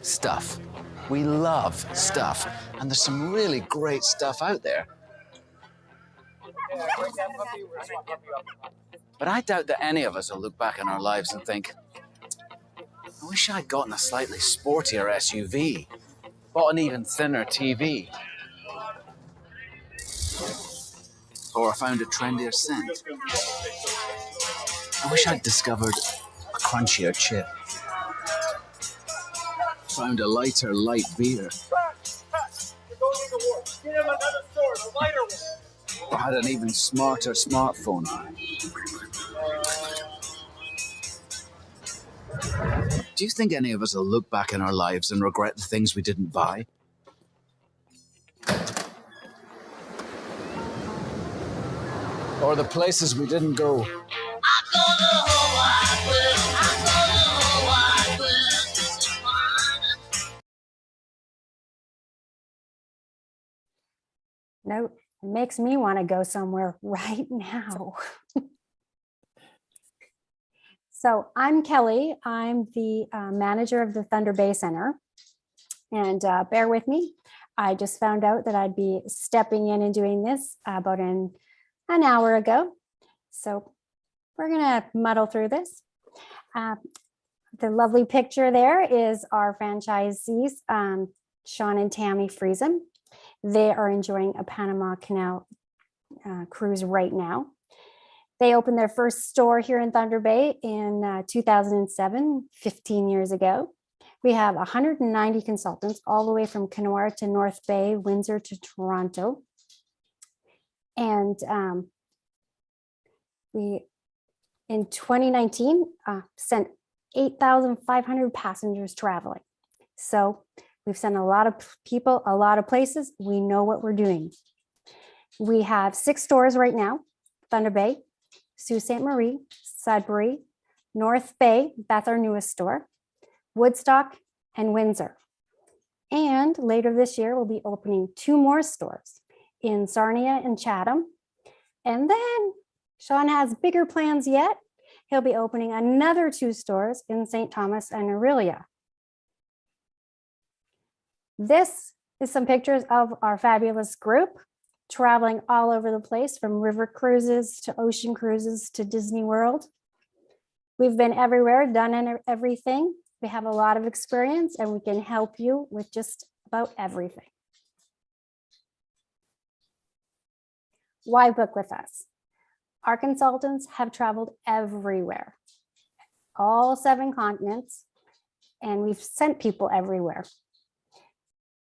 Stuff. We love stuff, and there's some really great stuff out there. But I doubt that any of us will look back on our lives and think, I wish I'd gotten a slightly sportier SUV, bought an even thinner TV, or found a trendier scent. I wish I'd discovered a crunchier chip, found a lighter light beer, or had an even smarter smartphone. Do you think any of us will look back in our lives and regret the things we didn't buy? Or the places we didn't go? No, it makes me want to go somewhere right now. So I'm Kelly. I'm the manager of the Thunder Bay Center. And bear with me. I just found out that I'd be stepping in and doing this about an hour ago. So we're going to muddle through this. The lovely picture there is our franchisees, Sean and Tammy Friesen. They are enjoying a Panama Canal cruise right now. They opened their first store here in Thunder Bay in 2007, 15 years ago. We have 190 consultants all the way from Kenora to North Bay, Windsor to Toronto. And we, in 2019, sent 8,500 passengers traveling. So we've sent a lot of people, a lot of places. We know what we're doing. We have 6 stores right now: Thunder Bay, Sault Ste. Marie, Sudbury, North Bay, that's our newest store, Woodstock, and Windsor. And later this year, we'll be opening 2 more stores in Sarnia and Chatham. And then Sean has bigger plans yet. He'll be opening another 2 stores in St. Thomas and Orillia. This is some pictures of our fabulous group traveling all over the place, from river cruises to ocean cruises to Disney World. We've been everywhere, done everything. We have a lot of experience, and we can help you with just about everything. Why book with us? Our consultants have traveled everywhere, all 7 continents, and we've sent people everywhere.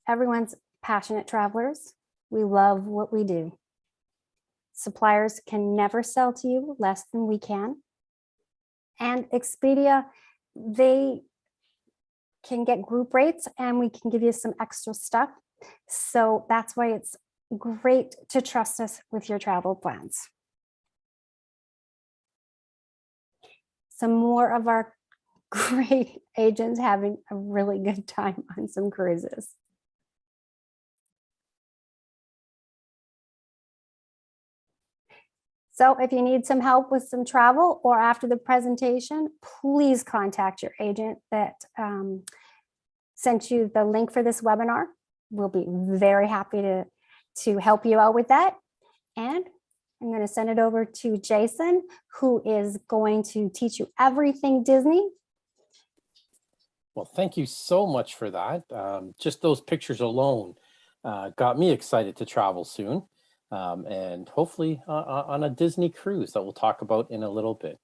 Everyone's passionate travelers. We love what we do. Suppliers can never sell to you less than we can. And Expedia, they can get group rates, and we can give you some extra stuff. So that's why it's great to trust us with your travel plans. Some more of our great agents having a really good time on some cruises. So if you need some help with some travel or after the presentation, please contact your agent that sent you the link for this webinar. We'll be very happy to help you out with that. And I'm going to send it over to Jason, who is going to teach you everything Disney. Well, thank you so much for that. Just those pictures alone got me excited to travel soon. And hopefully on a Disney cruise that we'll talk about in a little bit.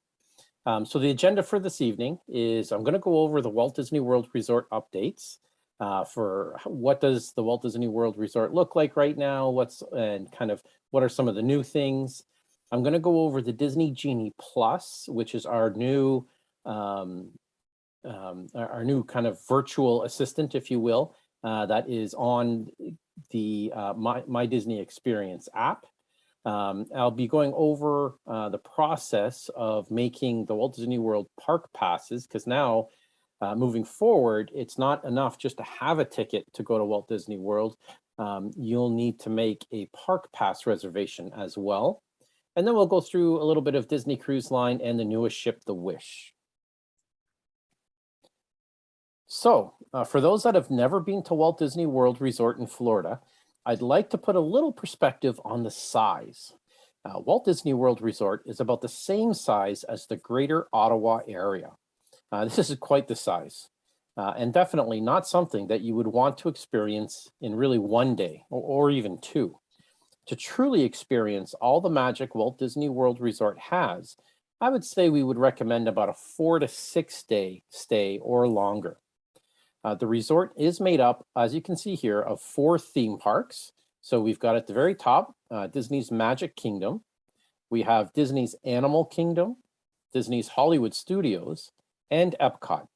So the agenda for this evening is I'm going to go over the Walt Disney World Resort updates for what does the Walt Disney World Resort look like right now, and kind of what are some of the new things. I'm going to go over the Disney Genie Plus, which is our new kind of virtual assistant, if you will, that is on the My Disney Experience app. I'll be going over the process of making the Walt Disney World park passes, because now moving forward, it's not enough just to have a ticket to go to Walt Disney World. You'll need to make a park pass reservation as well. And then we'll go through a little bit of Disney Cruise Line and the newest ship, the Wish. So For those that have never been to Walt Disney World Resort in Florida, I'd like to put a little perspective on the size. Walt Disney World Resort is about the same size as the greater Ottawa area. This is quite the size, and definitely not something that you would want to experience in really one day or even two. To truly experience all the magic Walt Disney World Resort has, I would say we would recommend about a 4 to 6 day stay or longer. The resort is made up, as you can see here, of 4 theme parks. So we've got at the very top, Disney's Magic Kingdom. We have Disney's Animal Kingdom, Disney's Hollywood Studios, and Epcot.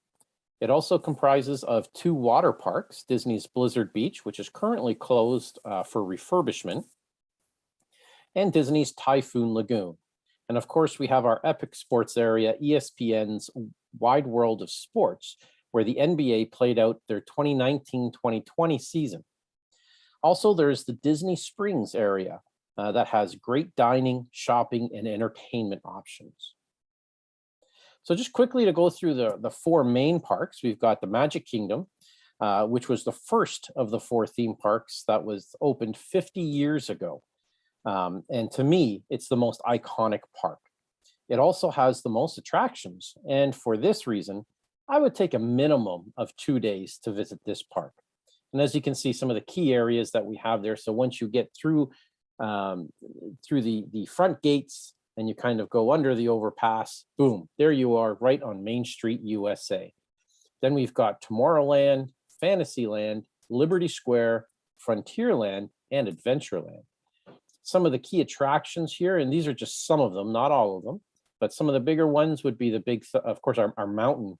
It also comprises of 2 water parks, Disney's Blizzard Beach, which is currently closed for refurbishment, and Disney's Typhoon Lagoon. And of course, we have our epic sports area, ESPN's Wide World of Sports, where the NBA played out their 2019-2020 season. Also, there's the Disney Springs area that has great dining, shopping, and entertainment options. So just quickly to go through the 4 main parks, we've got the Magic Kingdom, which was the first of the 4 theme parks that was opened 50 years ago. And to me, it's the most iconic park. It also has the most attractions. And for this reason, I would take a minimum of 2 days to visit this park. And as you can see, some of the key areas that we have there. So once you get through the front gates and you kind of go under the overpass, boom, there you are right on Main Street, USA. Then we've got Tomorrowland, Fantasyland, Liberty Square, Frontierland, and Adventureland. Some of the key attractions here, and these are just some of them, not all of them, but some of the bigger ones would be the big, of course, our mountain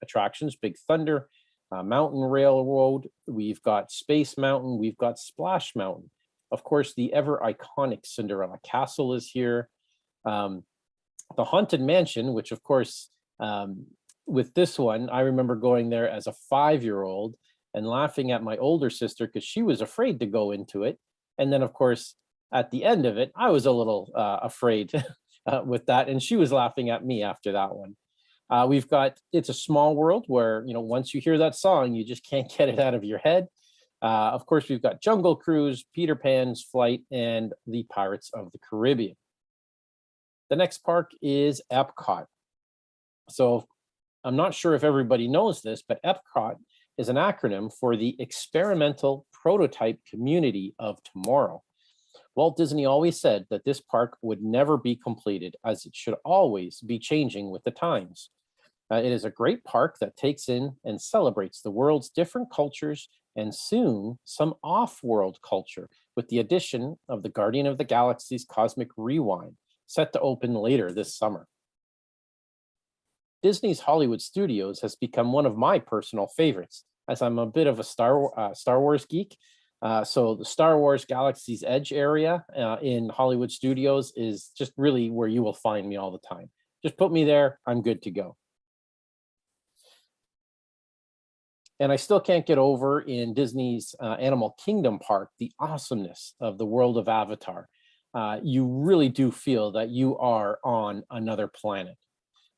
attractions, Big Thunder, Mountain Railroad, we've got Space Mountain, we've got Splash Mountain. Of course, the ever iconic Cinderella Castle is here. The Haunted Mansion, which of course, with this one, I remember going there as a 5-year-old and laughing at my older sister because she was afraid to go into it. And then of course, at the end of it, I was a little afraid with that. And she was laughing at me after that one. We've got It's a Small World where, you know, once you hear that song, you just can't get it out of your head. Of course, we've got Jungle Cruise, Peter Pan's Flight, and the Pirates of the Caribbean. The next park is Epcot. So I'm not sure if everybody knows this, but Epcot is an acronym for the Experimental Prototype Community of Tomorrow. Walt Disney always said that this park would never be completed, as it should always be changing with the times. It is a great park that takes in and celebrates the world's different cultures and soon some off-world culture with the addition of the Guardian of the Galaxy's Cosmic Rewind, set to open later this summer. Disney's Hollywood Studios has become one of my personal favorites, as I'm a bit of a Star Wars geek. So the Star Wars Galaxy's Edge area in Hollywood Studios is just really where you will find me all the time. Just put me there, I'm good to go. And I still can't get over in Disney's Animal Kingdom Park, the awesomeness of the world of Avatar. You really do feel that you are on another planet.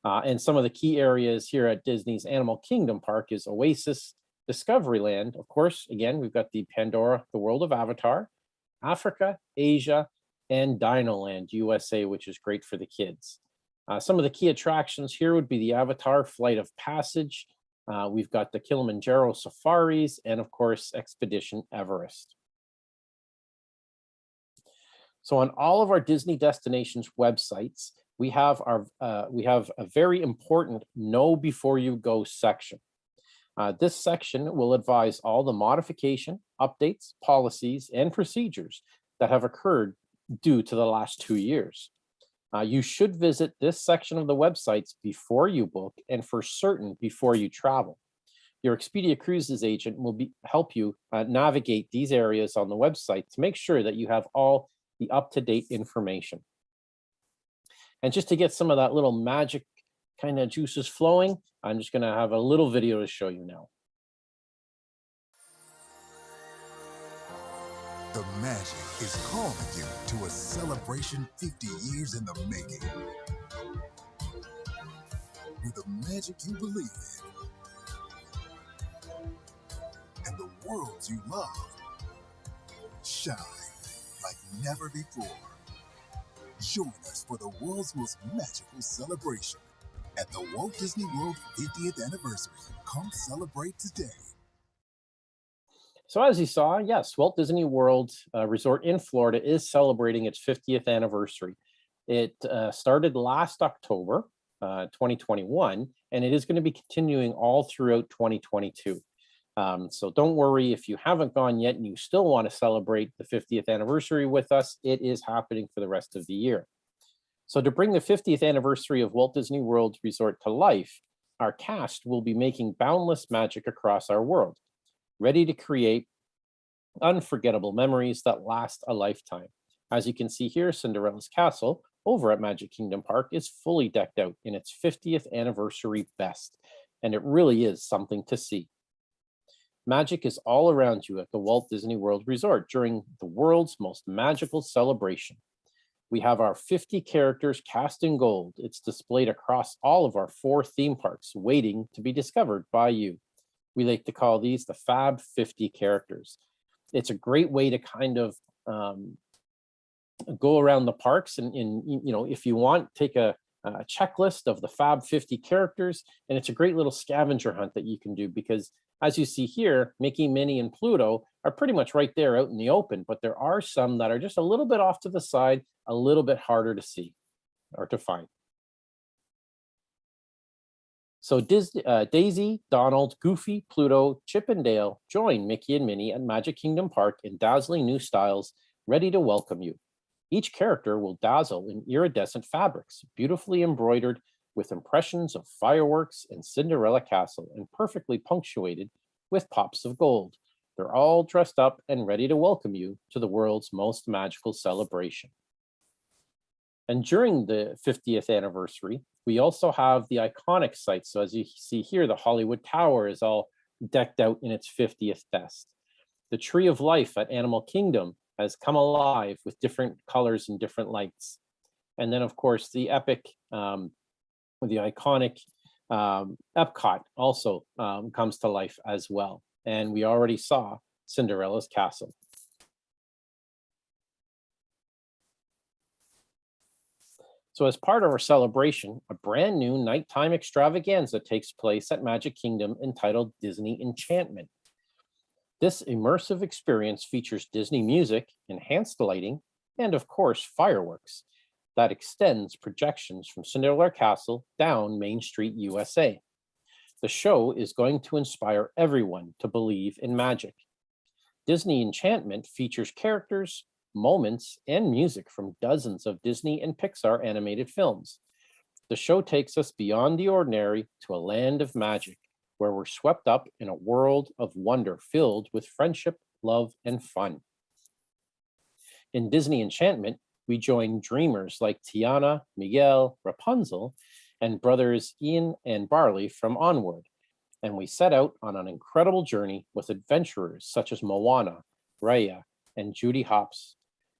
And some of the key areas here at Disney's Animal Kingdom Park is Oasis, Discoveryland, of course, again, we've got the Pandora, the world of Avatar, Africa, Asia, and Dinoland, USA, which is great for the kids. Some of the key attractions here would be the Avatar Flight of Passage. We've got the Kilimanjaro Safaris, and of course, Expedition Everest. So on all of our Disney destinations websites, we have a very important know before you go section. This section will advise all the modification, updates, policies, and procedures that have occurred due to the last 2 years. You should visit this section of the websites before you book and for certain before you travel. Your Expedia Cruises agent will help you navigate these areas on the website to make sure that you have all the up-to-date information. And just to get some of that little magic kind of juices flowing, I'm just going to have a little video to show you now. The magic is calling you to a celebration 50 years in the making. With the magic you believe in, worlds you love shine like never before. Join us for the world's most magical celebration at the Walt Disney World 50th anniversary. Come celebrate today. So as you saw, yes, Walt Disney World Resort in Florida is celebrating its 50th anniversary. It started last October 2021, and it is going to be continuing all throughout 2022. So don't worry if you haven't gone yet and you still want to celebrate the 50th anniversary with us, it is happening for the rest of the year. So to bring the 50th anniversary of Walt Disney World Resort to life, our cast will be making boundless magic across our world, ready to create unforgettable memories that last a lifetime. As you can see here, Cinderella's castle over at Magic Kingdom Park is fully decked out in its 50th anniversary best, and it really is something to see. Magic is all around you at the Walt Disney World Resort during the world's most magical celebration. We have our 50 characters cast in gold. It's displayed across all of our 4 theme parks, waiting to be discovered by you. We like to call these the Fab 50 characters. It's a great way to kind of go around the parks and if you want, take a checklist of the Fab 50 characters, and it's a great little scavenger hunt that you can do because as you see here, Mickey, Minnie, and Pluto are pretty much right there out in the open, but there are some that are just a little bit off to the side, a little bit harder to see or to find. So Daisy, Donald, Goofy, Pluto, Chip and Dale join Mickey and Minnie at Magic Kingdom Park in dazzling new styles, ready to welcome you. Each character will dazzle in iridescent fabrics, beautifully embroidered with impressions of fireworks and Cinderella Castle and perfectly punctuated with pops of gold. They're all dressed up and ready to welcome you to the world's most magical celebration. And during the 50th anniversary, we also have the iconic sites. So as you see here, the Hollywood Tower is all decked out in its 50th best. The Tree of Life at Animal Kingdom has come alive with different colors and different lights. And then of course, the epic, the iconic Epcot also comes to life as well. And we already saw Cinderella's castle. So as part of our celebration, a brand new nighttime extravaganza takes place at Magic Kingdom entitled Disney Enchantment. This immersive experience features Disney music, enhanced lighting, and of course, fireworks that extends projections from Cinderella Castle down Main Street, USA. The show is going to inspire everyone to believe in magic. Disney Enchantment features characters, moments, and music from dozens of Disney and Pixar animated films. The show takes us beyond the ordinary to a land of magic, where we're swept up in a world of wonder filled with friendship, love, and fun. In Disney Enchantment, we join dreamers like Tiana, Miguel, Rapunzel, and brothers Ian and Barley from Onward. And we set out on an incredible journey with adventurers such as Moana, Raya, and Judy Hopps.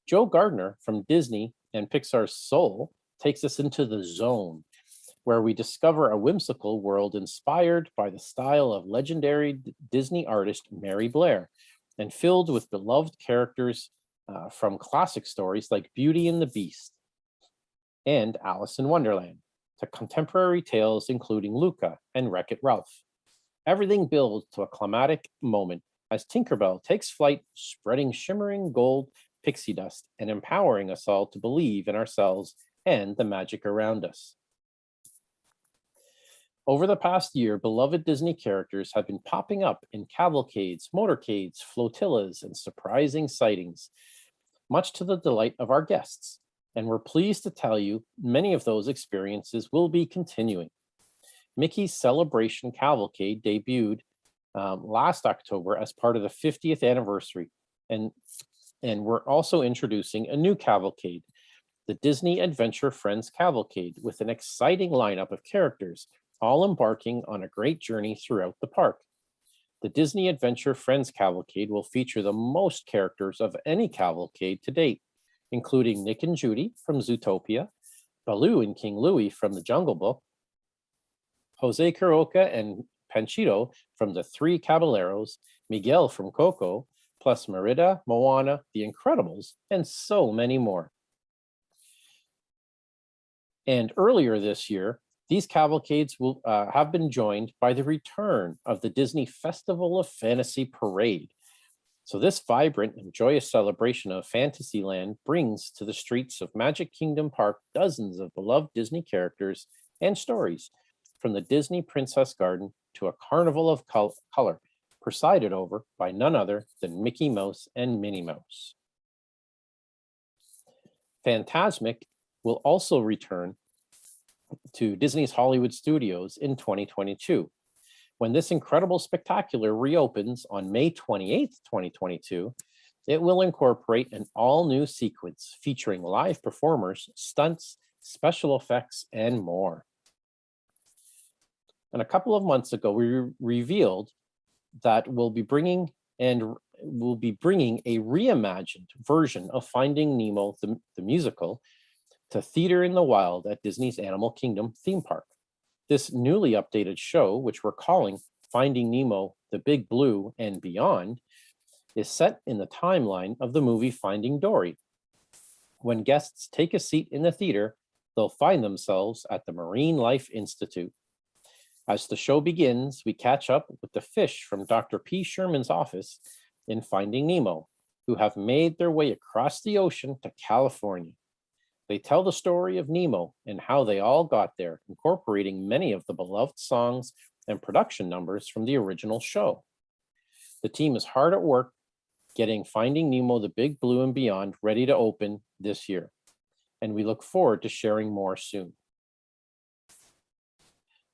Joe Gardner from Disney and Pixar's Soul takes us into the Zone, where we discover a whimsical world inspired by the style of legendary Disney artist Mary Blair and filled with beloved characters from classic stories like Beauty and the Beast and Alice in Wonderland to contemporary tales including Luca and Wreck-It Ralph. Everything builds to a climatic moment as Tinkerbell takes flight, spreading shimmering gold pixie dust and empowering us all to believe in ourselves and the magic around us. Over the past year, beloved Disney characters have been popping up in cavalcades, motorcades, flotillas, and surprising sightings, much to the delight of our guests. And we're pleased to tell you many of those experiences will be continuing. Mickey's Celebration Cavalcade debuted last October as part of the 50th anniversary. And we're also introducing a new cavalcade, the Disney Adventure Friends Cavalcade, with an exciting lineup of characters, all embarking on a great journey throughout the park. The Disney Adventure Friends Cavalcade will feature the most characters of any cavalcade to date, including Nick and Judy from Zootopia, Baloo and King Louie from The Jungle Book, Jose Quiroga and Panchito from the Three Caballeros, Miguel from Coco, plus Merida, Moana, The Incredibles, and so many more. And earlier this year, these cavalcades will have been joined by the return of the Disney Festival of Fantasy Parade. So this vibrant and joyous celebration of Fantasyland brings to the streets of Magic Kingdom Park dozens of beloved Disney characters and stories, from the Disney Princess Garden to a carnival of color, presided over by none other than Mickey Mouse and Minnie Mouse. Fantasmic will also return to Disney's Hollywood Studios in 2022. When this incredible spectacular reopens on May 28th, 2022, it will incorporate an all-new sequence featuring live performers, stunts, special effects, and more. And a couple of months ago, we revealed that we'll be bringing a reimagined version of Finding Nemo, the musical, to Theater in the Wild at Disney's Animal Kingdom theme park. This newly updated show, which we're calling Finding Nemo, the Big Blue and Beyond, is set in the timeline of the movie Finding Dory. When guests take a seat in the theater, they'll find themselves at the Marine Life Institute. As the show begins, we catch up with the fish from Dr. P. Sherman's office in Finding Nemo, who have made their way across the ocean to California. They tell the story of Nemo and how they all got there, incorporating many of the beloved songs and production numbers from the original show. The team is hard at work getting Finding Nemo, the Big Blue and Beyond ready to open this year, and we look forward to sharing more soon.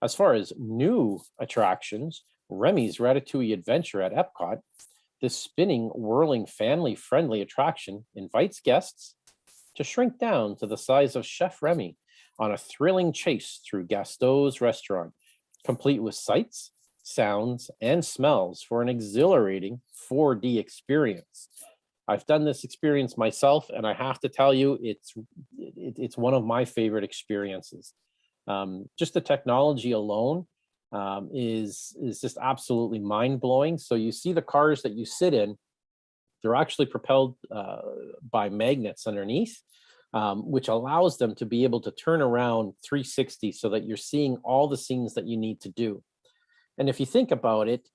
As far as new attractions, Remy's Ratatouille Adventure at Epcot, this spinning, whirling, family-friendly attraction invites guests to shrink down to the size of Chef Remy on a thrilling chase through Gaston's restaurant, complete with sights, sounds, and smells for an exhilarating 4D experience. I've done this experience myself, and I have to tell you, it's one of my favorite experiences. Just the technology alone is just absolutely mind-blowing. So you see the cars that you sit in, they're actually propelled by magnets underneath, which allows them to be able to turn around 360 so that you're seeing all the scenes that you need to do. And if you think about it,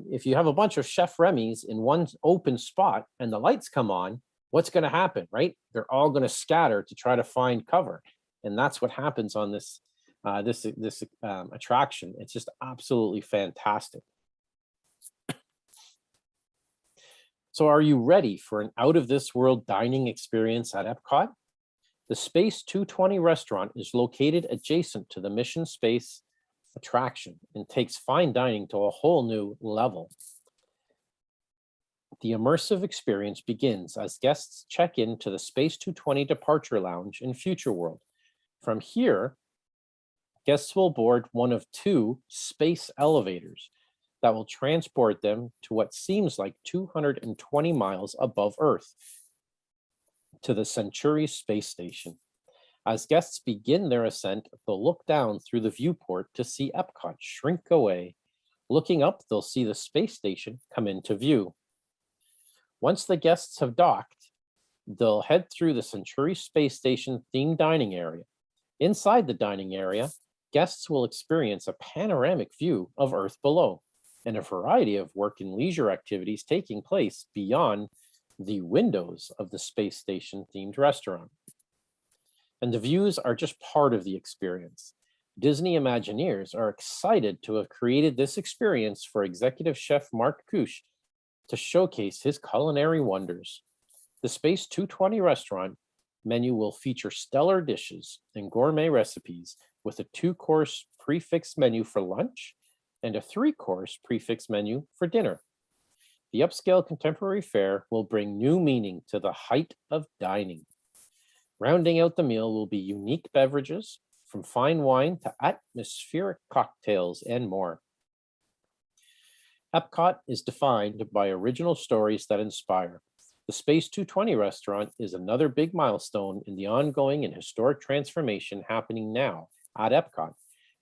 if you have a bunch of Chef Remy's in one open spot and the lights come on, what's going to happen, right? They're all going to scatter to try to find cover. And that's what happens on this attraction. It's just absolutely fantastic. So are you ready for an out-of-this-world dining experience at Epcot? The Space 220 restaurant is located adjacent to the Mission Space attraction and takes fine dining to a whole new level. The immersive experience begins as guests check into the Space 220 Departure Lounge in Future World. From here, guests will board one of two space elevators that will transport them to what seems like 220 miles above Earth, to the Century Space Station. As guests begin their ascent, they'll look down through the viewport to see Epcot shrink away. Looking up, they'll see the space station come into view. Once the guests have docked, they'll head through the Century Space Station themed dining area. Inside the dining area, guests will experience a panoramic view of Earth below and a variety of work and leisure activities taking place beyond the windows of the space station themed restaurant. And the views are just part of the experience. Disney Imagineers are excited to have created this experience for executive chef Mark Kusch to showcase his culinary wonders. The Space 220 restaurant menu will feature stellar dishes and gourmet recipes with a 2-course prefix menu for lunch and a 3-course prefix menu for dinner. The upscale contemporary fare will bring new meaning to the height of dining. Rounding out the meal will be unique beverages, from fine wine to atmospheric cocktails and more. Epcot is defined by original stories that inspire. The Space 220 restaurant is another big milestone in the ongoing and historic transformation happening now at Epcot,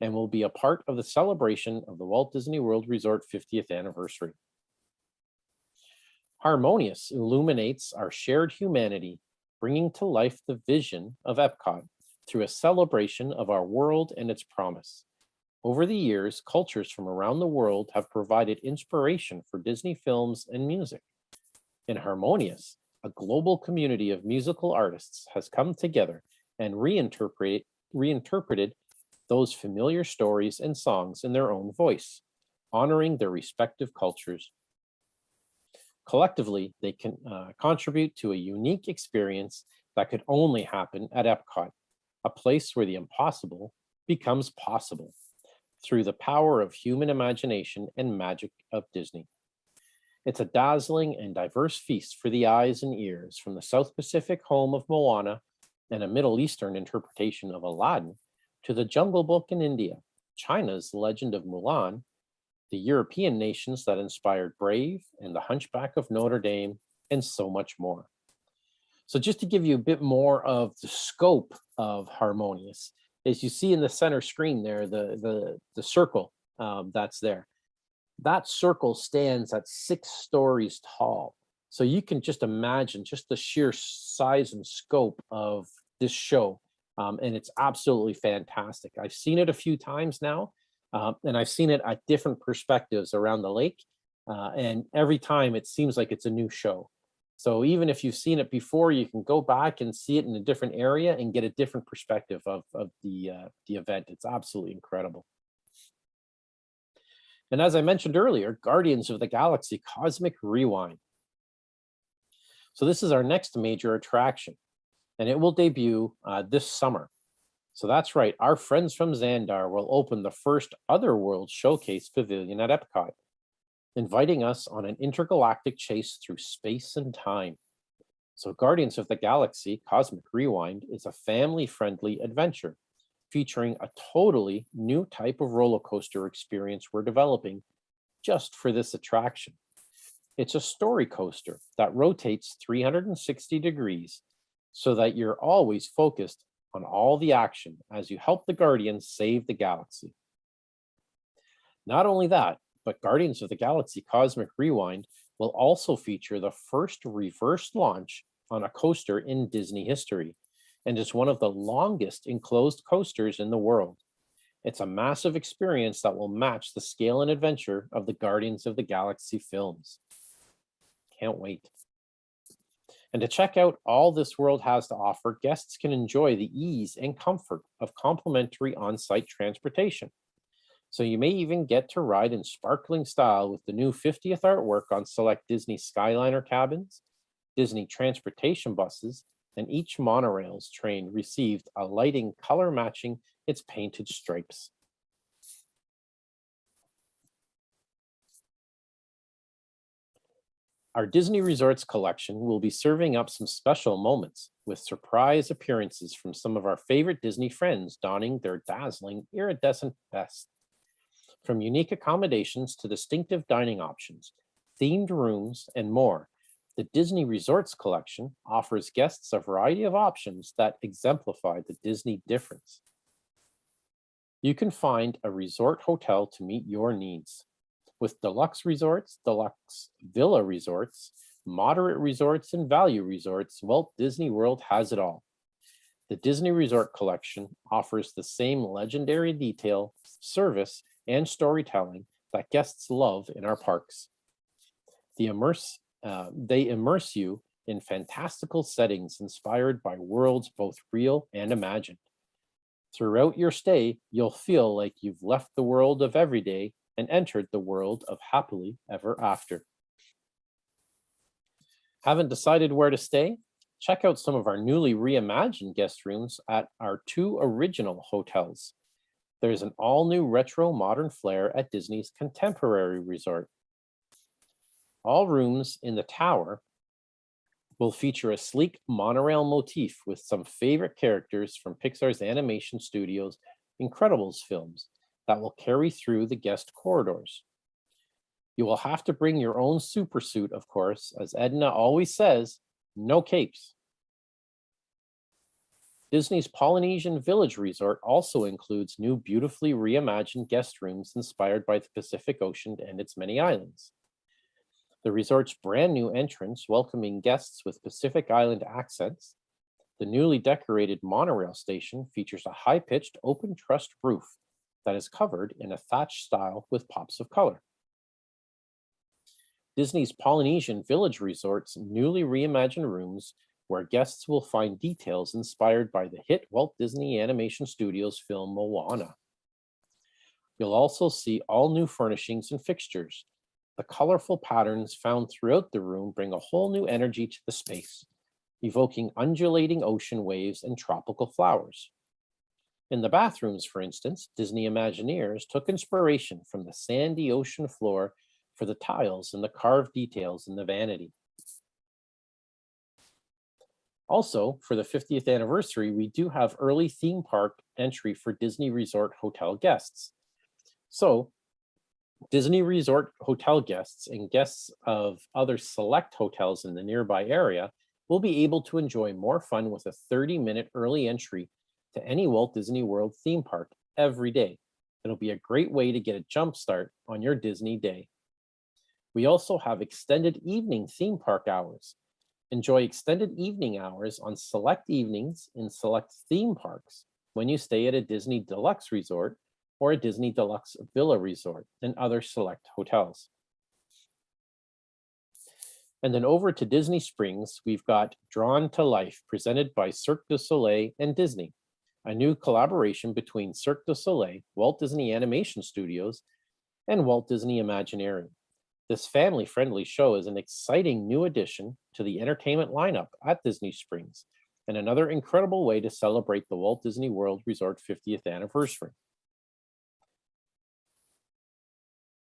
and will be a part of the celebration of the Walt Disney World Resort 50th anniversary. Harmonious illuminates our shared humanity, bringing to life the vision of Epcot through a celebration of our world and its promise. Over the years, cultures from around the world have provided inspiration for Disney films and music. In Harmonious, a global community of musical artists has come together and reinterpreted those familiar stories and songs in their own voice, honoring their respective cultures. Collectively, they can contribute to a unique experience that could only happen at Epcot, a place where the impossible becomes possible through the power of human imagination and magic of Disney. It's a dazzling and diverse feast for the eyes and ears, from the South Pacific home of Moana and a Middle Eastern interpretation of Aladdin, to the Jungle Book in India, China's Legend of Mulan, the European nations that inspired Brave and the Hunchback of Notre Dame, and so much more. So just to give you a bit more of the scope of Harmonious, as you see in the center screen there, the circle that's there, that circle stands at 6 stories tall. So you can just imagine just the sheer size and scope of this show. And it's absolutely fantastic. I've seen it a few times now, and I've seen it at different perspectives around the lake. And every time it seems like it's a new show. So even if you've seen it before, you can go back and see it in a different area and get a different perspective of the event. It's absolutely incredible. And as I mentioned earlier, Guardians of the Galaxy Cosmic Rewind. So this is our next major attraction, and it will debut this summer. So that's right, our friends from Xandar will open the first Otherworld Showcase Pavilion at Epcot, inviting us on an intergalactic chase through space and time. So Guardians of the Galaxy Cosmic Rewind is a family-friendly adventure featuring a totally new type of roller coaster experience we're developing just for this attraction. It's a story coaster that rotates 360 degrees so that you're always focused on all the action as you help the Guardians save the galaxy. Not only that, but Guardians of the Galaxy Cosmic Rewind will also feature the first reverse launch on a coaster in Disney history, and is one of the longest enclosed coasters in the world. It's a massive experience that will match the scale and adventure of the Guardians of the Galaxy films. Can't wait. And to check out all this world has to offer, guests can enjoy the ease and comfort of complimentary on-site transportation. So you may even get to ride in sparkling style with the new 50th artwork on select Disney Skyliner cabins, Disney transportation buses, and each monorail's train received a lighting color matching its painted stripes. Our Disney Resorts collection will be serving up some special moments with surprise appearances from some of our favorite Disney friends donning their dazzling iridescent best. From unique accommodations to distinctive dining options, themed rooms, and more, the Disney Resorts collection offers guests a variety of options that exemplify the Disney difference. You can find a resort hotel to meet your needs. With deluxe resorts, deluxe villa resorts, moderate resorts, and value resorts, Walt Disney World has it all. The Disney Resort collection offers the same legendary detail, service, and storytelling that guests love in our parks. They immerse you in fantastical settings inspired by worlds both real and imagined. Throughout your stay, you'll feel like you've left the world of everyday and entered the world of happily ever after. Haven't decided where to stay? Check out some of our newly reimagined guest rooms at our 2 original hotels. There's an all-new retro modern flair at Disney's Contemporary Resort. All rooms in the tower will feature a sleek monorail motif with some favorite characters from Pixar's animation studio's Incredibles films that will carry through the guest corridors. You will have to bring your own super suit, of course, as Edna always says, no capes. Disney's Polynesian Village Resort also includes new beautifully reimagined guest rooms inspired by the Pacific Ocean and its many islands. The resort's brand new entrance welcoming guests with Pacific Island accents. The newly decorated monorail station features a high-pitched open trussed roof that is covered in a thatch style with pops of color. Disney's Polynesian Village Resort's newly reimagined rooms where guests will find details inspired by the hit Walt Disney Animation Studios film Moana. You'll also see all new furnishings and fixtures. The colorful patterns found throughout the room bring a whole new energy to the space, evoking undulating ocean waves and tropical flowers. In the bathrooms, for instance, Disney Imagineers took inspiration from the sandy ocean floor for the tiles and the carved details in the vanity. Also, for the 50th anniversary, we do have early theme park entry for Disney Resort Hotel guests. So, Disney Resort Hotel guests and guests of other select hotels in the nearby area will be able to enjoy more fun with a 30-minute early entry to any Walt Disney World theme park every day. It'll be a great way to get a jump start on your Disney day. We also have extended evening theme park hours. Enjoy extended evening hours on select evenings in select theme parks when you stay at a Disney Deluxe Resort or a Disney Deluxe Villa Resort and other select hotels. And then over to Disney Springs, we've got Drawn to Life, presented by Cirque du Soleil and Disney, a new collaboration between Cirque du Soleil, Walt Disney Animation Studios, and Walt Disney Imagineering. This family-friendly show is an exciting new addition to the entertainment lineup at Disney Springs, and another incredible way to celebrate the Walt Disney World Resort 50th anniversary.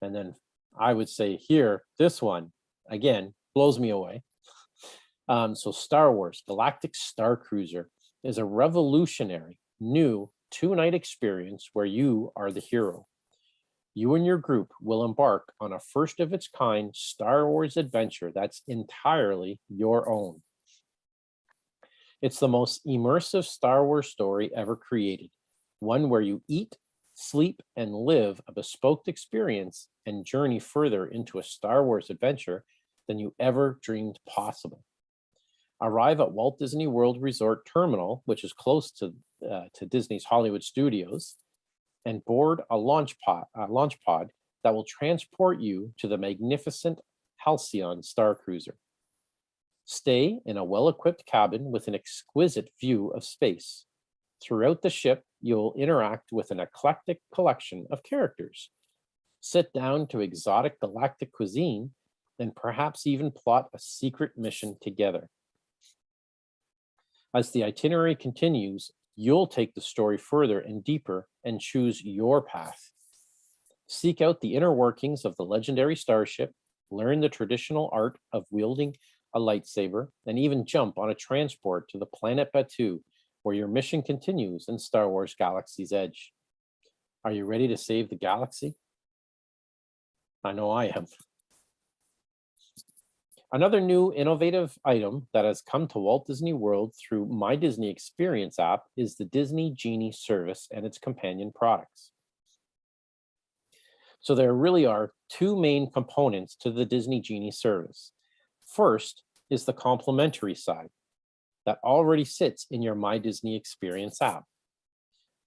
And then I would say here, this one, again, blows me away. So Star Wars Galactic StarCruiser is a revolutionary new 2-night experience where you are the hero. You and your group will embark on a first of its kind Star Wars adventure that's entirely your own. It's the most immersive Star Wars story ever created, one where you eat, sleep, and live a bespoke experience and journey further into a Star Wars adventure than you ever dreamed possible. Arrive at Walt Disney World Resort Terminal, which is close to Disney's Hollywood Studios, and board a launch pod that will transport you to the magnificent Halcyon StarCruiser. Stay in a well-equipped cabin with an exquisite view of space. Throughout the ship, you'll interact with an eclectic collection of characters. Sit down to exotic galactic cuisine, and perhaps even plot a secret mission together. As the itinerary continues, you'll take the story further and deeper and choose your path. Seek out the inner workings of the legendary starship, learn the traditional art of wielding a lightsaber, and even jump on a transport to the planet Batuu, where your mission continues in Star Wars Galaxy's Edge. Are you ready to save the galaxy? I know I am. Another new innovative item that has come to Walt Disney World through My Disney Experience app is the Disney Genie service and its companion products. So there really are two main components to the Disney Genie service. First is the complimentary side that already sits in your My Disney Experience app.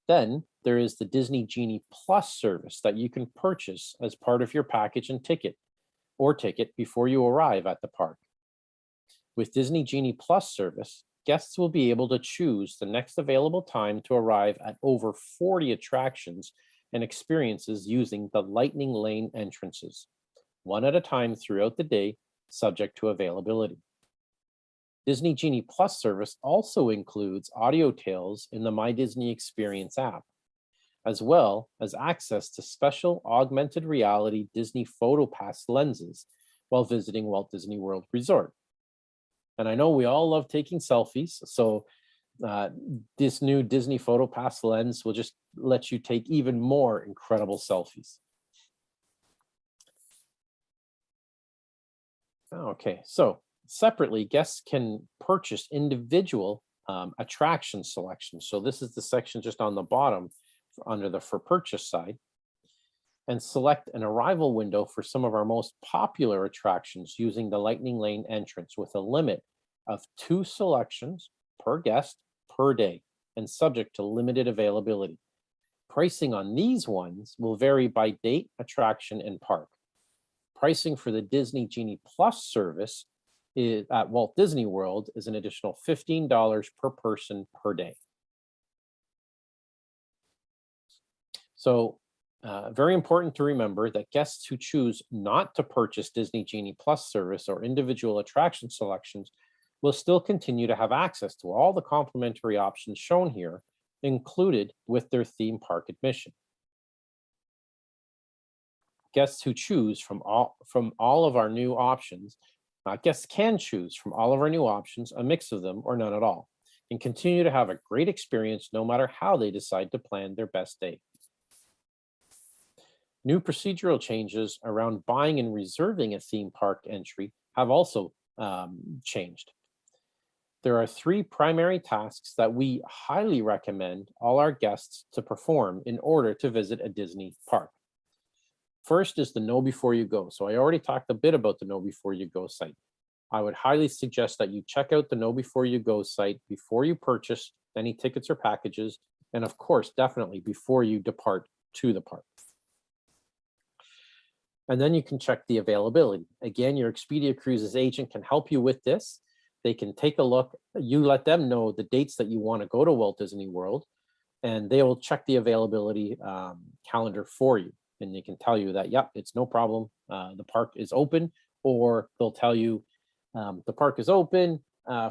Then there is the Disney Genie Plus service that you can purchase as part of your package and ticket before you arrive at the park. With Disney Genie Plus service, guests will be able to choose the next available time to arrive at over 40 attractions and experiences using the Lightning Lane entrances, one at a time throughout the day, subject to availability. Disney Genie Plus service also includes audio tales in the My Disney Experience app, as well as access to special augmented reality Disney PhotoPass lenses while visiting Walt Disney World Resort. And I know we all love taking selfies, so this new Disney PhotoPass lens will just let you take even more incredible selfies. Okay, so separately, guests can purchase individual attraction selection. So this is the section just on the bottom under the for purchase side, and select an arrival window for some of our most popular attractions using the Lightning Lane entrance with a limit of 2 selections per guest per day and subject to limited availability. Pricing on these ones will vary by date, attraction, and park. Pricing for the Disney Genie Plus service at Walt Disney World is an additional $15 per person per day. So very important to remember that guests who choose not to purchase Disney Genie Plus service or individual attraction selections will still continue to have access to all the complimentary options shown here, included with their theme park admission. Guests who choose from all of our new options, guests can choose from all of our new options, a mix of them or none at all, and continue to have a great experience no matter how they decide to plan their best day. New procedural changes around buying and reserving a theme park entry have also changed. There are 3 primary tasks that we highly recommend all our guests to perform in order to visit a Disney park. First is the Know Before You Go. So I already talked a bit about the Know Before You Go site. I would highly suggest that you check out the Know Before You Go site before you purchase any tickets or packages, and of course, definitely before you depart to the park. And then you can check the availability. Again, your Expedia Cruises agent can help you with this. They can take a look, you let them know the dates that you want to go to Walt Disney World, and they will check the availability calendar for you. And they can tell you that, yep, it's no problem, the park is open, or they'll tell you the park is open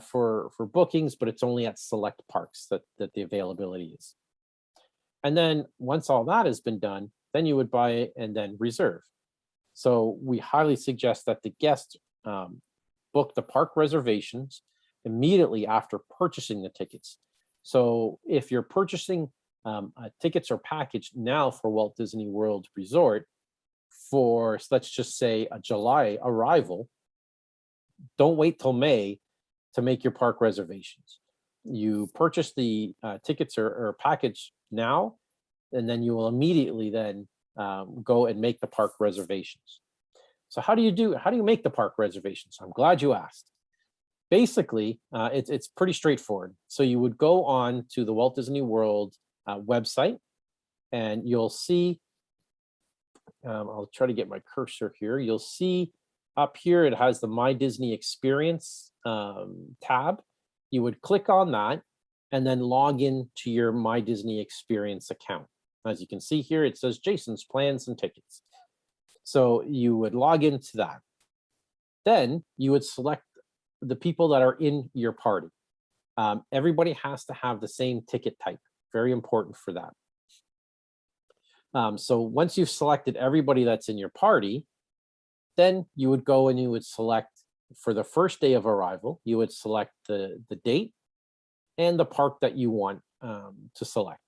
for bookings, but it's only at select parks that the availability is. And then once all that has been done, then you would buy it and then reserve. So we highly suggest that the guests book the park reservations immediately after purchasing the tickets. So if you're purchasing tickets or package now for Walt Disney World Resort for, let's just say, a July arrival, don't wait till May to make your park reservations. You purchase the tickets or package now, and then you will immediately then go and make the park reservations. So how do you make the park reservations? I'm glad you asked. Basically, it's pretty straightforward. So you would go on to the Walt Disney World website, and you'll see, I'll try to get my cursor here. You'll see up here, it has the My Disney Experience tab. You would click on that and then log in to your My Disney Experience account. As you can see here, it says Jason's Plans and Tickets. So you would log into that. Then you would select the people that are in your party. Everybody has to have the same ticket type. Very important for that. So once you've selected everybody that's in your party, then you would go and you would select for the first day of arrival, you would select the date and the park that you want to select.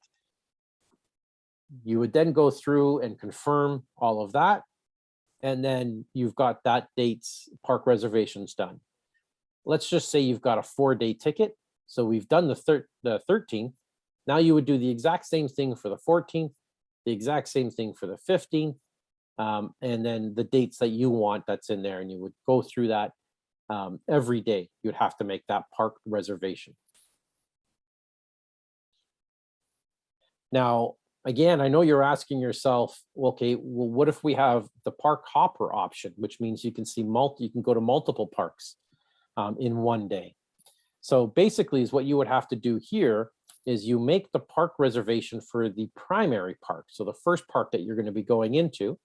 You would then go through and confirm all of that. And then you've got that date's park reservations done. Let's just say you've got a 4-day ticket. So we've done the 13th. Now you would do the exact same thing for the 14th, the exact same thing for the 15th, and then the dates that you want that's in there. And you would go through that every day. You'd have to make that park reservation. Now, again, I know you're asking yourself, okay, well, what if we have the park hopper option, which means you can see you can go to multiple parks in one day. So basically is what you would have to do here is you make the park reservation for the primary park. So the first park that you're going to be going into,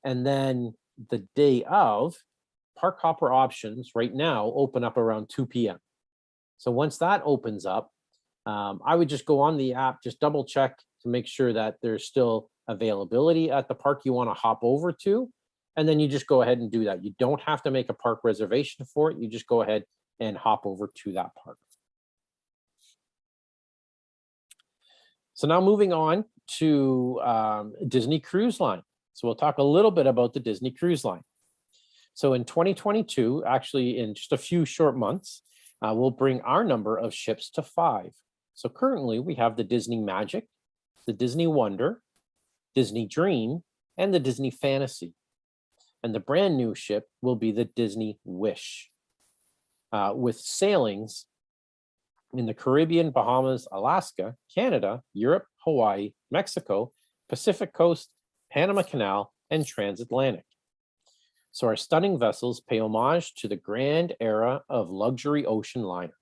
and then the day of, park hopper options right now open up around 2 p.m. So once that opens up, I would just go on the app, just double check to make sure that there's still availability at the park you want to hop over to. And then you just go ahead and do that. You don't have to make a park reservation for it. You just go ahead and hop over to that park. So now moving on to Disney Cruise Line. So we'll talk a little bit about the Disney Cruise Line. So in 2022, actually in just a few short months, will bring our number of ships to 5. So currently we have the Disney Magic, the Disney Wonder, Disney Dream, and the Disney Fantasy. And the brand new ship will be the Disney Wish, with sailings in the Caribbean, Bahamas, Alaska, Canada, Europe, Hawaii, Mexico, Pacific Coast, Panama Canal, and transatlantic. So our stunning vessels pay homage to the grand era of luxury ocean liner.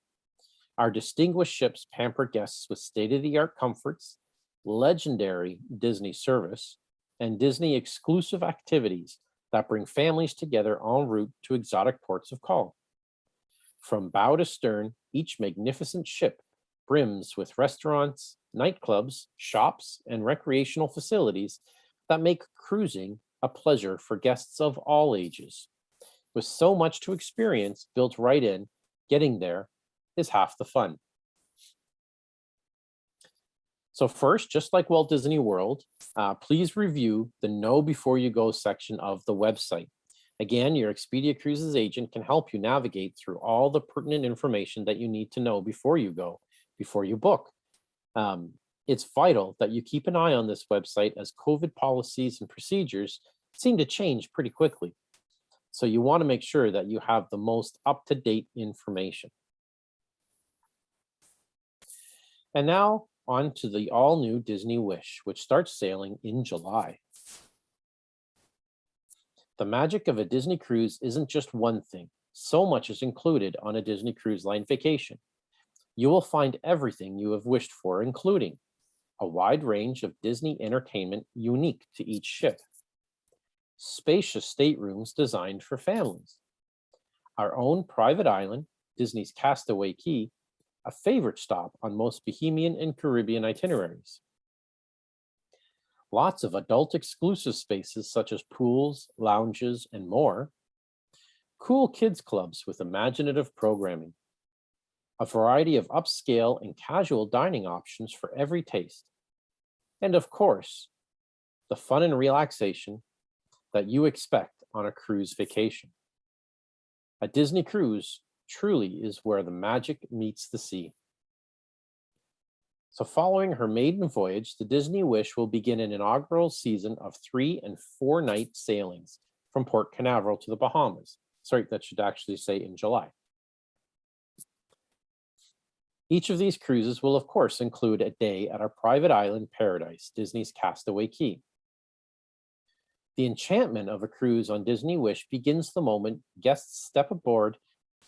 Our distinguished ships pamper guests with state-of-the-art comforts, legendary Disney service, and Disney exclusive activities that bring families together en route to exotic ports of call. From bow to stern, each magnificent ship brims with restaurants, nightclubs, shops, and recreational facilities that make cruising a pleasure for guests of all ages. With so much to experience built right in, getting there is half the fun. So first, just like Walt Disney World, please review the Know Before You Go section of the website. Again, your Expedia Cruises agent can help you navigate through all the pertinent information that you need to know before you go, before you book. It's vital that you keep an eye on this website as COVID policies and procedures seem to change pretty quickly. So you want to make sure that you have the most up-to-date information. And now on to the all-new Disney Wish, which starts sailing in July. The magic of a Disney cruise isn't just one thing. So much is included on a Disney Cruise Line vacation. You will find everything you have wished for, including a wide range of Disney entertainment unique to each ship, spacious staterooms designed for families, our own private island, Disney's Castaway Cay, a favorite stop on most Bahamian and Caribbean itineraries. Lots of adult exclusive spaces such as pools, lounges, and more. Cool kids clubs with imaginative programming. A variety of upscale and casual dining options for every taste. And of course, the fun and relaxation that you expect on a cruise vacation. A Disney cruise truly is where the magic meets the sea. So following her maiden voyage, the Disney Wish will begin an inaugural season of 3 and 4 night sailings from Port Canaveral to the Bahamas. Sorry, that should actually say in July. Each of these cruises will of course include a day at our private island paradise, Disney's Castaway Cay. The enchantment of a cruise on Disney Wish begins the moment guests step aboard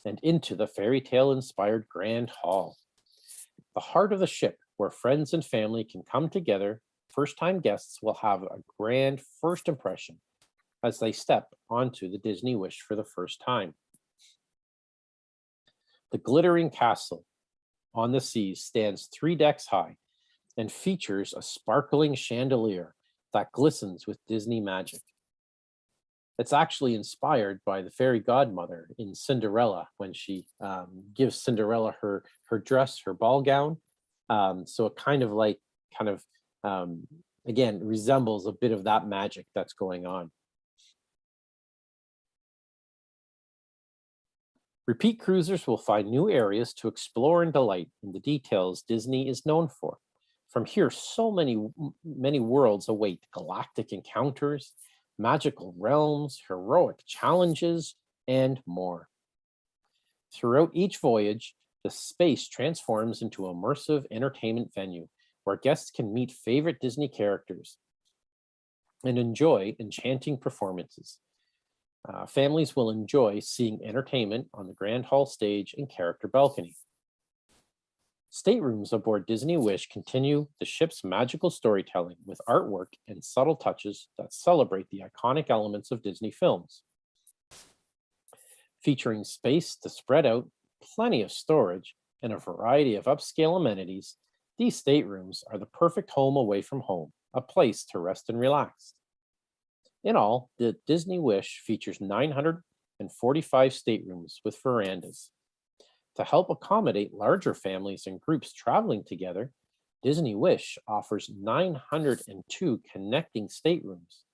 and into the fairy tale inspired Grand Hall. The heart of the ship, where friends and family can come together, first-time guests will have a grand first impression as they step onto the Disney Wish for the first time. The glittering castle on the seas stands 3 decks high and features a sparkling chandelier that glistens with Disney magic. It's actually inspired by the fairy godmother in Cinderella when she gives Cinderella her dress, her ball gown. So it again, resembles a bit of that magic that's going on. Repeat cruisers will find new areas to explore and delight in the details Disney is known for. From here, so many worlds await galactic encounters, magical realms, heroic challenges, and more. Throughout each voyage, the space transforms into an immersive entertainment venue where guests can meet favorite Disney characters and enjoy enchanting performances. Families will enjoy seeing entertainment on the Grand Hall stage and character balcony. Staterooms aboard Disney Wish continue the ship's magical storytelling with artwork and subtle touches that celebrate the iconic elements of Disney films. Featuring space to spread out, plenty of storage, and a variety of upscale amenities, these staterooms are the perfect home away from home, a place to rest and relax. In all, the Disney Wish features 945 staterooms with verandas. To help accommodate larger families and groups traveling together, Disney Wish offers 902 connecting staterooms.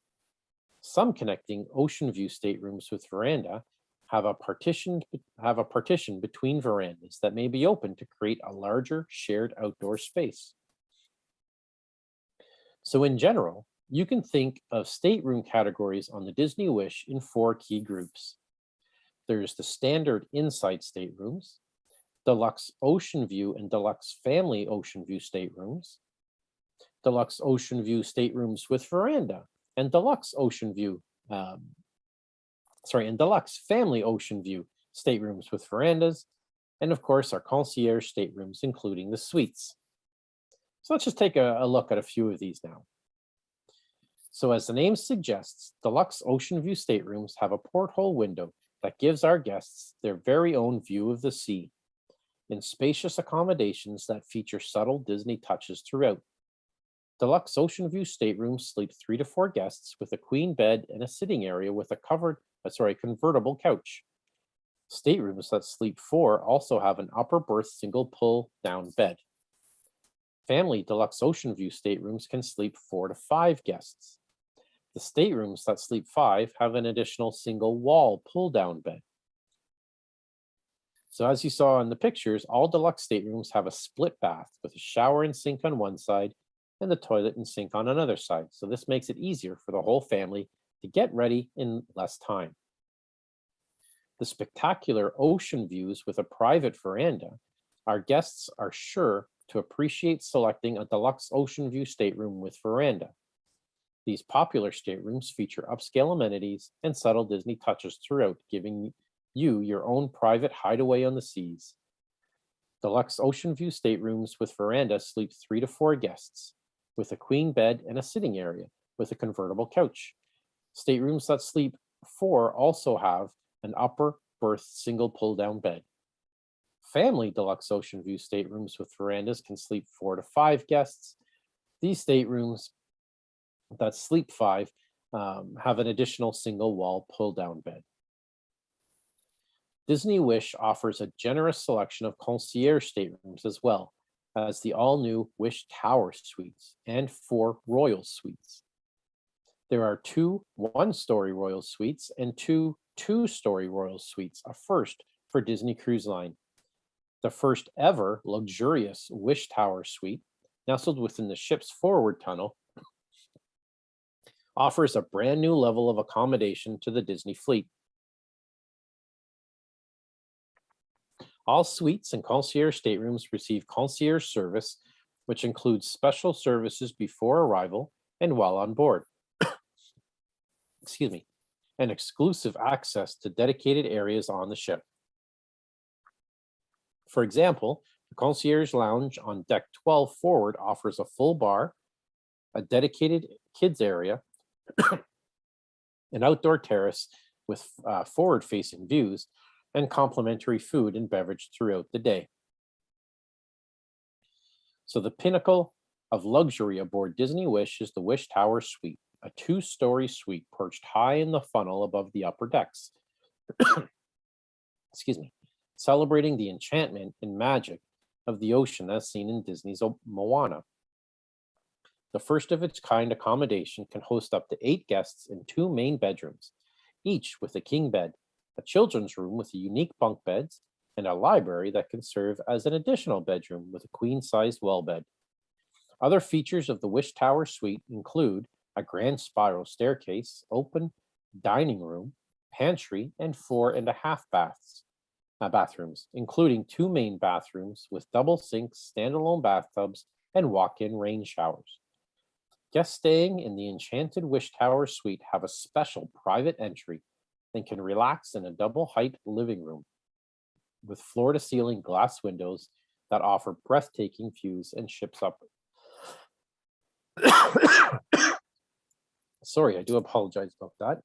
Some connecting ocean view staterooms with veranda have a partition between verandas that may be open to create a larger shared outdoor space. So in general, you can think of stateroom categories on the Disney Wish in 4 key groups. There's the standard inside staterooms, deluxe ocean view and deluxe family ocean view staterooms, deluxe ocean view staterooms with veranda, and deluxe ocean view, and deluxe family ocean view staterooms with verandas, and of course our concierge staterooms, including the suites. So let's just take a look at a few of these now. So as the name suggests, deluxe ocean view staterooms have a porthole window that gives our guests their very own view of the sea, in spacious accommodations that feature subtle Disney touches throughout. Deluxe ocean view staterooms sleep 3 to 4 guests with a queen bed and a sitting area with a convertible couch. Staterooms that sleep 4 also have an upper berth single pull down bed. Family deluxe ocean view staterooms can sleep 4 to 5 guests. The staterooms that sleep 5 have an additional single wall pull down bed. So as you saw in the pictures, all deluxe staterooms have a split bath with a shower and sink on one side and the toilet and sink on another side. So this makes it easier for the whole family to get ready in less time. The spectacular ocean views with a private veranda, our guests are sure to appreciate selecting a deluxe ocean view stateroom with veranda. These popular staterooms feature upscale amenities and subtle Disney touches throughout, giving you your own private hideaway on the seas. Deluxe ocean view staterooms with veranda sleep 3 to 4 guests, with a queen bed and a sitting area with a convertible couch. Staterooms that sleep 4 also have an upper berth single pull down bed. Family deluxe ocean view staterooms with verandas can sleep 4 to 5 guests. These staterooms that sleep 5 have an additional single wall pull down bed. Disney Wish offers a generous selection of concierge staterooms as well as the all-new Wish Tower suites and 4 Royal suites. There are 2 one-story Royal suites and 2 two-story Royal suites, a first for Disney Cruise Line. The first ever luxurious Wish Tower suite, nestled within the ship's forward tunnel, offers a brand new level of accommodation to the Disney fleet. All suites and concierge staterooms receive concierge service, which includes special services before arrival and while on board. Excuse me, and exclusive access to dedicated areas on the ship. For example, the concierge lounge on deck 12 forward offers a full bar, a dedicated kids area, an outdoor terrace with forward-facing views, and complimentary food and beverage throughout the day. So the pinnacle of luxury aboard Disney Wish is the Wish Tower Suite, a 2-story suite perched high in the funnel above the upper decks. Excuse me. Celebrating the enchantment and magic of the ocean as seen in Disney's Moana. The first of its kind accommodation can host up to 8 guests in 2 main bedrooms, each with a king bed, a children's room with unique bunk beds, and a library that can serve as an additional bedroom with a queen-sized well bed. Other features of the Wish Tower Suite include a grand spiral staircase, open dining room, pantry, and 4.5 bathrooms, including 2 main bathrooms with double sinks, standalone bathtubs, and walk-in rain showers. Guests staying in the Enchanted Wish Tower Suite have a special private entry and can relax in a double-height living room with floor-to-ceiling glass windows that offer breathtaking views and ships up. Sorry, I do apologize about that.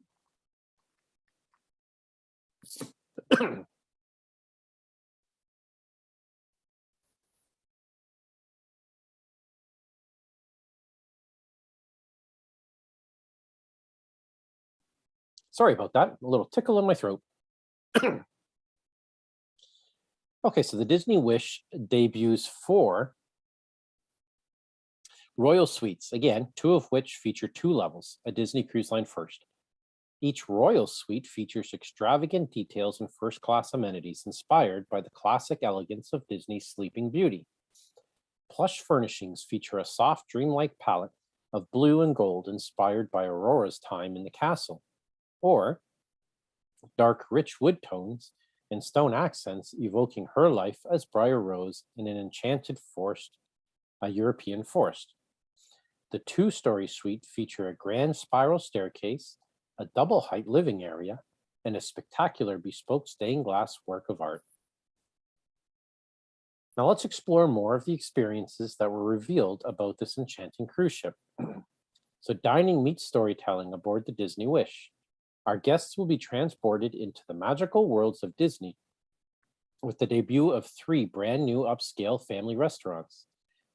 Sorry about that, a little tickle in my throat. Okay, so the Disney Wish debuts 4 Royal Suites, again, 2 of which feature 2 levels, a Disney Cruise Line first. Each royal suite features extravagant details and first-class amenities inspired by the classic elegance of Disney's Sleeping Beauty. Plush furnishings feature a soft, dreamlike palette of blue and gold inspired by Aurora's time in the castle, or dark, rich wood tones and stone accents evoking her life as Briar Rose in an enchanted forest, a European forest. The two-story suite feature a grand spiral staircase, a double-height living area, and a spectacular bespoke stained glass work of art. Now let's explore more of the experiences that were revealed about this enchanting cruise ship. So dining meets storytelling aboard the Disney Wish. Our guests will be transported into the magical worlds of Disney with the debut of 3 brand new upscale family restaurants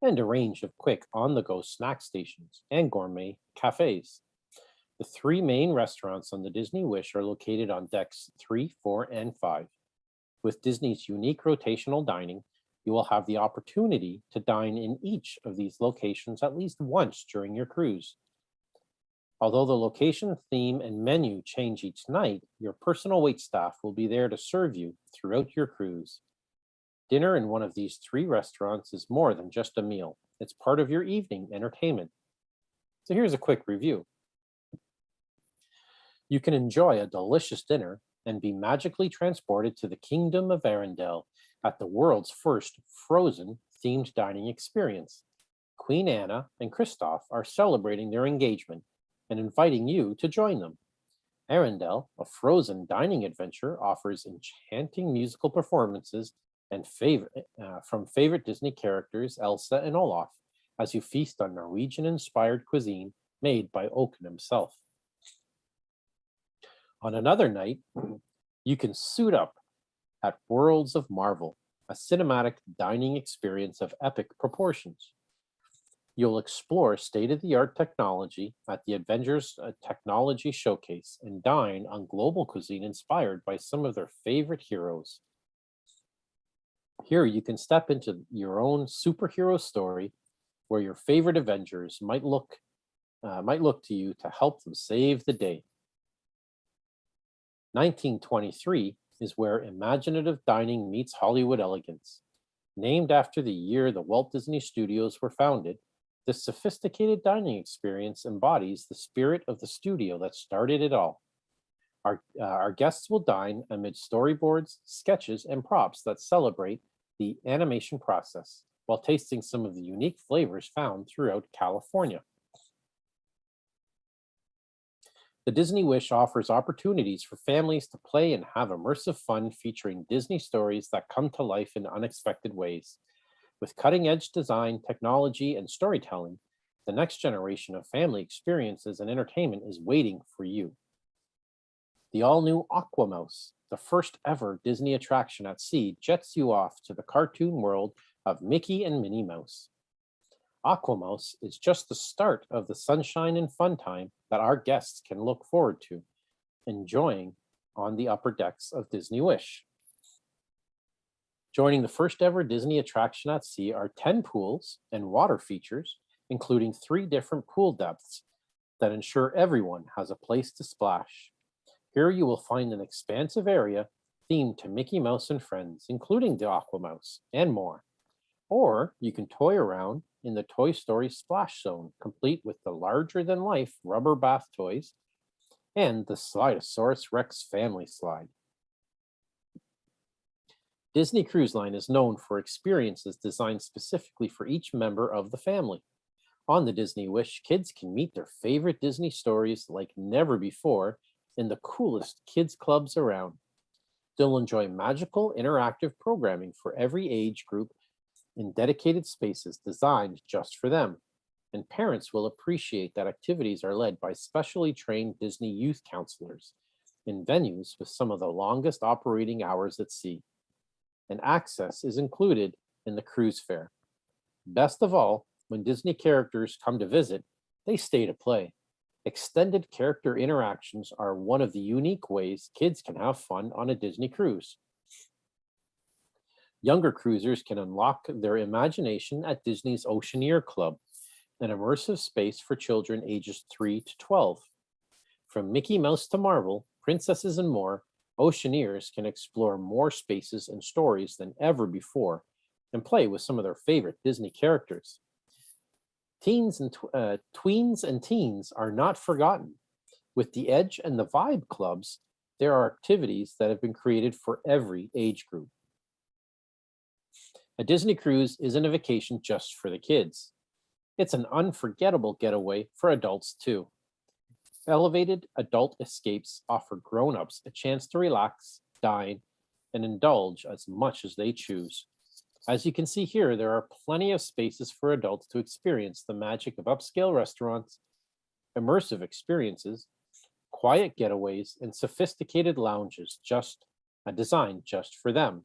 and a range of quick on-the-go snack stations and gourmet cafes. The 3 main restaurants on the Disney Wish are located on decks 3, 4, and 5. With Disney's unique rotational dining, you will have the opportunity to dine in each of these locations at least once during your cruise. Although the location, theme, and menu change each night, your personal waitstaff will be there to serve you throughout your cruise. Dinner in one of these 3 restaurants is more than just a meal. It's part of your evening entertainment. So here's a quick review. You can enjoy a delicious dinner and be magically transported to the Kingdom of Arendelle at the world's first Frozen themed dining experience. Queen Anna and Kristoff are celebrating their engagement and inviting you to join them. Arendelle, a Frozen dining adventure, offers enchanting musical performances and from favorite Disney characters Elsa and Olaf as you feast on Norwegian-inspired cuisine made by Oaken himself. On another night, you can suit up at Worlds of Marvel, a cinematic dining experience of epic proportions. You'll explore state-of-the-art technology at the Avengers Technology Showcase and dine on global cuisine inspired by some of their favorite heroes. Here you can step into your own superhero story where your favorite Avengers might look to you to help them save the day. 1923 is where imaginative dining meets Hollywood elegance. Named after the year the Walt Disney Studios were founded, this sophisticated dining experience embodies the spirit of the studio that started it all. Our guests will dine amid storyboards, sketches, and props that celebrate the animation process while tasting some of the unique flavors found throughout California. The Disney Wish offers opportunities for families to play and have immersive fun featuring Disney stories that come to life in unexpected ways. With cutting-edge design, technology, and storytelling, the next generation of family experiences and entertainment is waiting for you. The all-new Aquamouse, the first ever Disney attraction at sea, jets you off to the cartoon world of Mickey and Minnie Mouse. Aquamouse is just the start of the sunshine and fun time that our guests can look forward to enjoying on the upper decks of Disney Wish. Joining the first ever Disney attraction at sea are 10 pools and water features, including 3 different pool depths that ensure everyone has a place to splash. Here you will find an expansive area themed to Mickey Mouse and friends, including the Aquamouse and more. Or you can toy around in the Toy Story Splash Zone, complete with the larger-than-life rubber bath toys and the Slidosaurus Rex family slide. Disney Cruise Line is known for experiences designed specifically for each member of the family. On the Disney Wish, kids can meet their favorite Disney stories like never before in the coolest kids clubs around. They'll enjoy magical, interactive programming for every age group in dedicated spaces designed just for them. And parents will appreciate that activities are led by specially trained Disney youth counselors in venues with some of the longest operating hours at sea. And access is included in the cruise fare. Best of all, when Disney characters come to visit, they stay to play. Extended character interactions are one of the unique ways kids can have fun on a Disney cruise. Younger cruisers can unlock their imagination at Disney's Oceaneer Club, an immersive space for children ages 3 to 12. From Mickey Mouse to Marvel, princesses and more, Oceaneers can explore more spaces and stories than ever before and play with some of their favorite Disney characters. Tweens and teens are not forgotten. With the Edge and the Vibe clubs, there are activities that have been created for every age group. A Disney cruise isn't a vacation just for the kids. It's an unforgettable getaway for adults too. Elevated adult escapes offer grown-ups a chance to relax, dine, and indulge as much as they choose. As you can see here, there are plenty of spaces for adults to experience the magic of upscale restaurants, immersive experiences, quiet getaways, and sophisticated lounges designed just for them.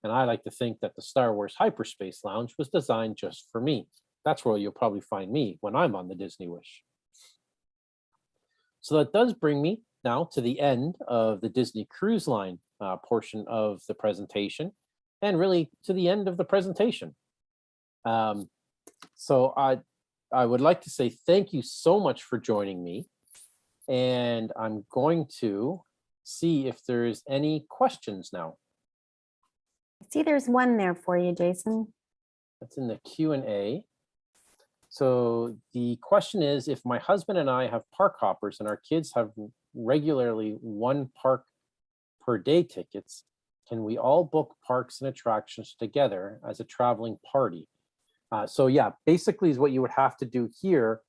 And I like to think that the Star Wars Hyperspace Lounge was designed just for me. That's where you'll probably find me when I'm on the Disney Wish. So that does bring me now to the end of the Disney Cruise Line portion of the presentation, and really to the end of the presentation. So I would like to say thank you so much for joining me. And I'm going to see if there's any questions now. I see there's one there for you, Jason. That's in the Q&A. So the question is, if my husband and I have park hoppers and our kids have regularly 1 park per day tickets, can we all book parks and attractions together as a traveling party? So yeah, basically is what you would have to do here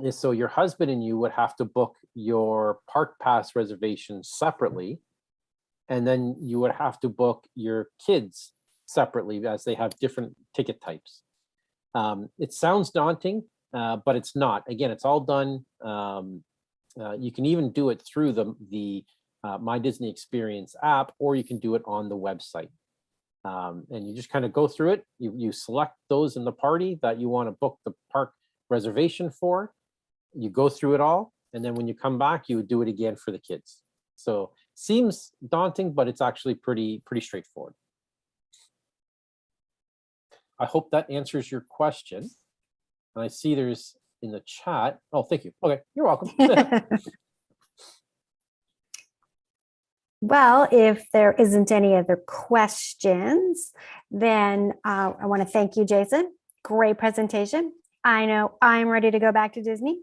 is so your husband and you would have to book your park pass reservations separately, and then you would have to book your kids separately as they have different ticket types. It sounds daunting, but it's not. Again, it's all done. You can even do it through the My Disney Experience app, or you can do it on the website. And you just kind of go through it. You select those in the party that you want to book the park reservation for. You go through it all, and then when you come back, you would do it again for the kids. So seems daunting, but it's actually pretty straightforward. I hope that answers your question. And I see there's in the chat. Oh, thank you. Okay, you're welcome. Well, if there isn't any other questions, then I want to thank you, Jason. Great presentation. I know I'm ready to go back to Disney.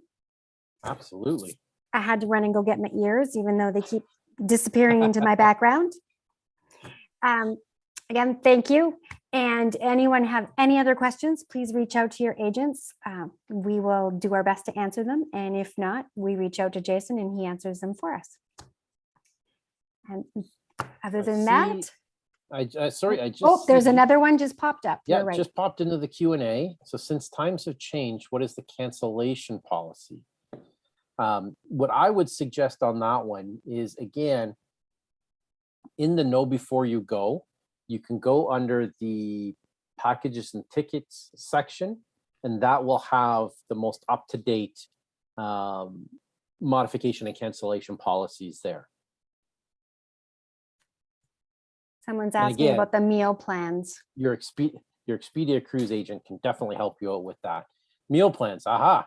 Absolutely. I had to run and go get my ears, even though they keep disappearing into my background. Again, thank you. And anyone have any other questions, please reach out to your agents. We will do our best to answer them. And if not, we reach out to Jason and he answers them for us. And other than that, sorry, I just. Oh, there's another one just popped up. Yeah, You're right. just popped into the Q&A. So since times have changed, what is the cancellation policy? What I would suggest on that one is, again, in the Know Before You Go, you can go under the packages and tickets section, and that will have the most up-to-date modification and cancellation policies there. Someone's asking again, about the meal plans. Your Expedia cruise agent can definitely help you out with that. Meal plans, aha.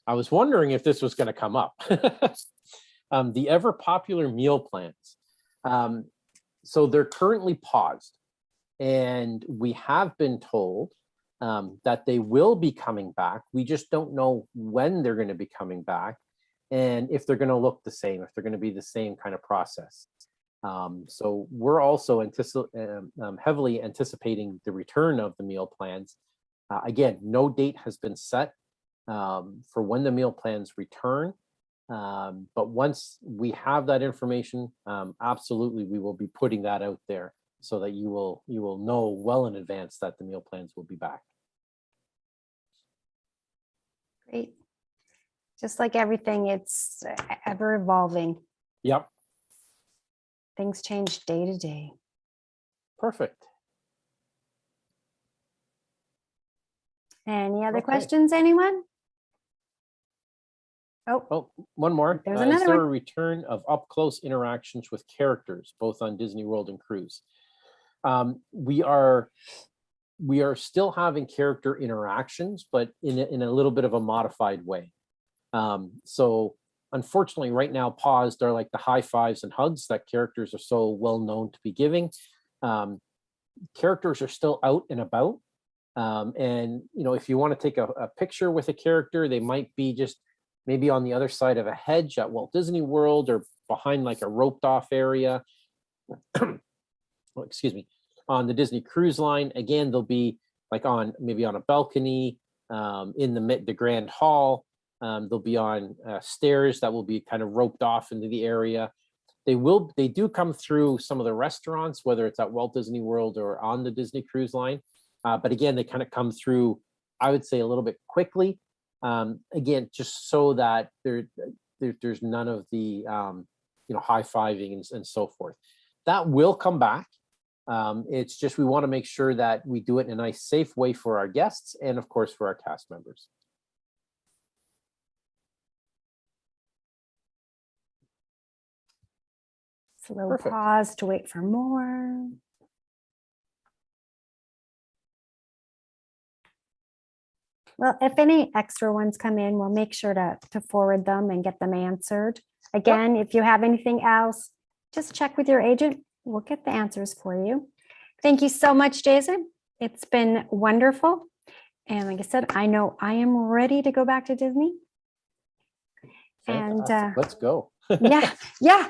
I was wondering if this was going to come up. The ever popular meal plans. So they're currently paused, and we have been told that they will be coming back. We just don't know when they're going to be coming back and if they're going to look the same, if they're going to be the same kind of process. So we're also heavily anticipating the return of the meal plans. Again, no date has been set for when the meal plans return. But once we have that information, absolutely, we will be putting that out there so that you will know well in advance that the meal plans will be back. Great. Just like everything, it's ever evolving. Yep. Things change day to day. Perfect. Any other Okay. questions, anyone? Oh, one more. There's Is another there a one. return of up-close interactions with characters, both on Disney World and Cruise? We are still having character interactions, but in a little bit of a modified way. So unfortunately right now paused are like the high fives and hugs that characters are so well known to be giving. Characters are still out and about. And, you know, if you want to take a picture with a character, they might be just maybe on the other side of a hedge at Walt Disney World or behind like a roped off area. Excuse me, on the Disney Cruise Line. Again, they'll be like on maybe on a balcony in the Grand Hall. They'll be on stairs that will be kind of roped off into the area. They do come through some of the restaurants, whether it's at Walt Disney World or on the Disney Cruise Line. But again, they kind of come through, I would say, a little bit quickly. Again, just so that there's none of the you know, high-fiving and so forth. That will come back. It's just we want to make sure that we do it in a nice, safe way for our guests and, of course, for our cast members. So we'll Perfect. pause to wait for more. Well, if any extra ones come in, we'll make sure to forward them and get them answered. Again, if you have anything else, just check with your agent. We'll get the answers for you. Thank you so much, Jason. It's been wonderful. And like I said, I know I am ready to go back to Disney. Fantastic. And Let's go. yeah.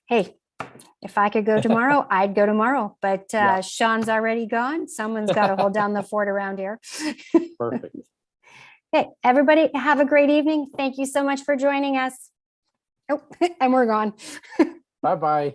Hey, if I could go tomorrow, I'd go tomorrow. But Yeah. Sean's already gone. Someone's got to hold down the fort around here. Perfect. Okay, everybody have a great evening. Thank you so much for joining us. Oh, and we're gone. Bye-bye.